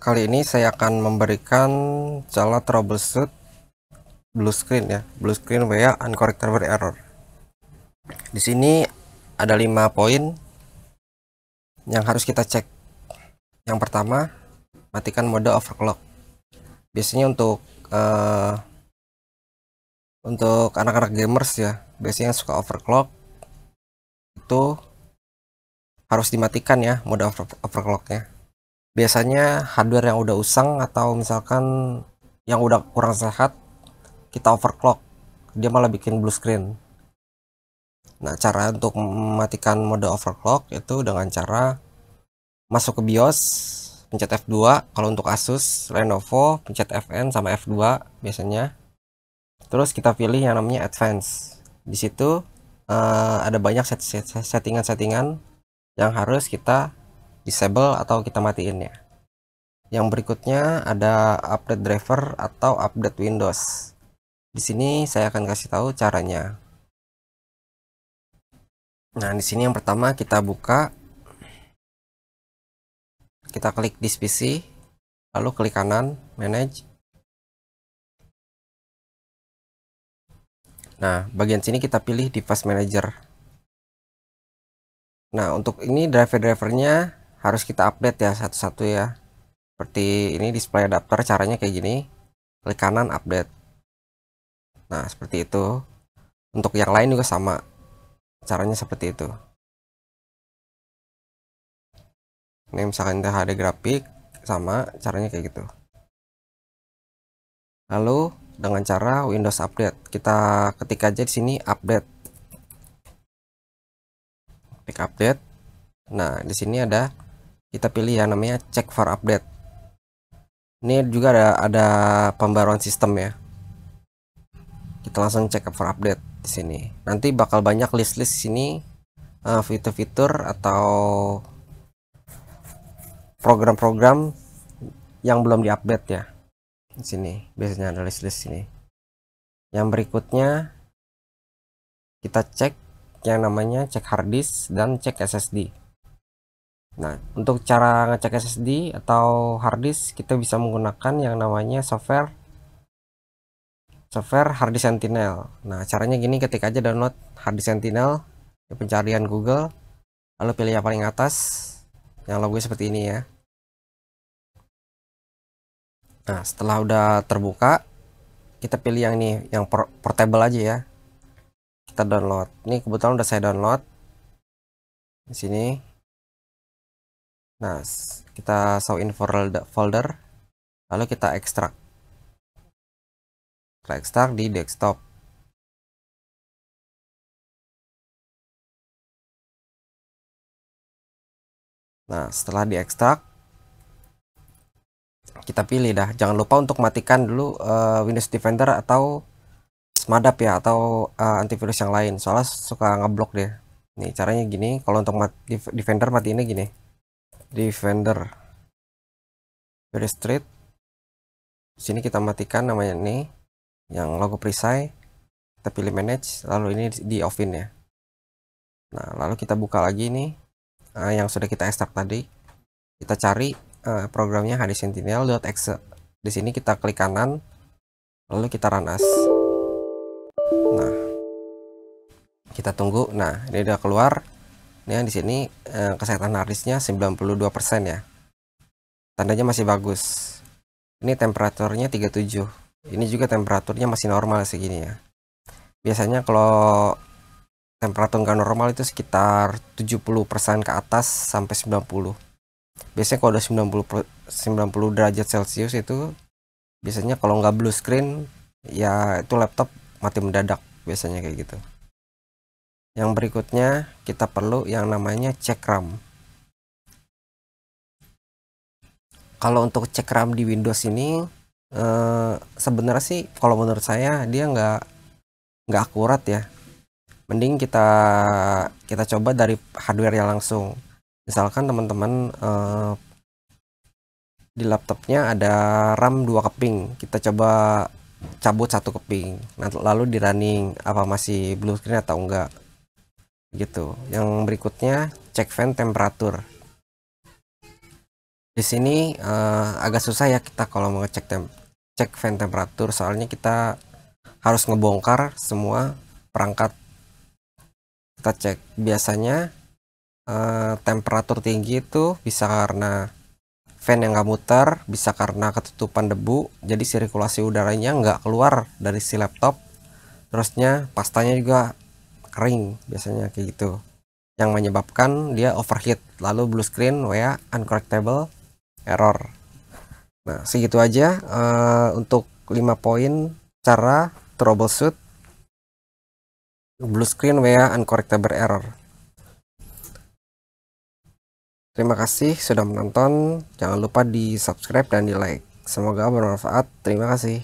Kali ini saya akan memberikan cara troubleshoot blue screen ya, blue screen via uncorrectable error. Di sini ada 5 poin yang harus kita cek. Yang pertama, matikan mode overclock. Biasanya untuk anak-anak gamers ya, biasanya yang suka overclock itu harus dimatikan ya mode overclocknya. Biasanya hardware yang udah usang atau misalkan yang udah kurang sehat, kita overclock, dia malah bikin blue screen. Nah, cara untuk mematikan mode overclock itu dengan cara masuk ke BIOS, pencet F2. Kalau untuk Asus, Lenovo, pencet Fn sama F2 biasanya. Terus kita pilih yang namanya Advance. Di situ ada banyak settingan-settingan yang harus kita disable atau kita matiin ya. Yang berikutnya ada update driver atau update Windows. Di sini saya akan kasih tahu caranya. Nah, di sini yang pertama kita buka, kita klik This PC, lalu klik kanan Manage. Nah, bagian sini kita pilih Device Manager. Nah, untuk ini driver-drivernya harus kita update ya satu-satu ya. Seperti ini display adapter, caranya kayak gini. Klik kanan update. Nah, seperti itu. Untuk yang lain juga sama. Caranya seperti itu. Ini misalkan HD grafik sama caranya kayak gitu. Lalu dengan cara Windows Update, kita ketik aja di sini update. Klik update. Nah, di sini ada kita pilih yang namanya check for update. Ini juga ada pembaruan sistem ya. Kita langsung check for update di sini. Nanti bakal banyak list-list sini fitur-fitur atau program-program yang belum diupdate ya. Di sini biasanya ada list-list sini. Yang berikutnya kita cek yang namanya cek hard disk dan cek SSD. Nah, untuk cara ngecek SSD atau hard disk kita bisa menggunakan yang namanya software hard disk Sentinel. Nah, caranya gini, ketik aja download hard disk Sentinel di pencarian Google, lalu pilih yang paling atas yang logo seperti ini ya. Nah, setelah udah terbuka, kita pilih yang ini, yang portable aja ya. Kita download. Ini kebetulan udah saya download di sini. Nah, kita show in folder, lalu kita ekstrak. Kita ekstrak di desktop. Nah, setelah diekstrak, kita pilih dah. Jangan lupa untuk matikan dulu Windows Defender atau Smadap ya, atau antivirus yang lain. Soalnya suka ngeblok deh. Nih caranya gini. Kalau untuk Defender matiinnya gini. Defender very straight. Sini kita matikan namanya nih, yang logo perisai. Kita pilih manage, lalu ini di offin ya. Nah, lalu kita buka lagi nih yang sudah kita ekstrak tadi. Kita cari programnya hdsentinel.exe. Di sini kita klik kanan, lalu kita run as. Nah, kita tunggu. Nah, ini udah keluar. Ini di sini kesehatan harddisknya 92% ya. Tandanya masih bagus. Ini temperaturnya 37. Ini juga temperaturnya masih normal segini ya. Biasanya kalau temperatur nggak normal itu sekitar 70% ke atas sampai 90. Biasanya kalau udah 90 derajat Celcius itu biasanya kalau nggak blue screen ya itu laptop mati mendadak biasanya kayak gitu. Yang berikutnya kita perlu yang namanya cek RAM. Kalau untuk cek RAM di Windows ini sebenarnya sih kalau menurut saya dia nggak akurat ya. Mending kita coba dari hardware yang langsung. Misalkan teman-teman di laptopnya ada RAM 2 keping, kita coba cabut 1 keping, lalu di running apa masih blue screen atau enggak gitu. Yang berikutnya cek fan temperatur. Di sini agak susah ya kita kalau mau ngecek cek fan temperatur, soalnya kita harus ngebongkar semua perangkat. Kita cek biasanya temperatur tinggi itu bisa karena fan yang nggak muter, bisa karena ketutupan debu, jadi sirkulasi udaranya nggak keluar dari si laptop, terusnya pastanya juga kering, biasanya kayak gitu, yang menyebabkan dia overheat, lalu blue screen WA uncorrectable error. Nah segitu aja untuk 5 poin cara troubleshoot blue screen WA uncorrectable error. Terima kasih sudah menonton, jangan lupa di subscribe dan di like, semoga bermanfaat. Terima kasih.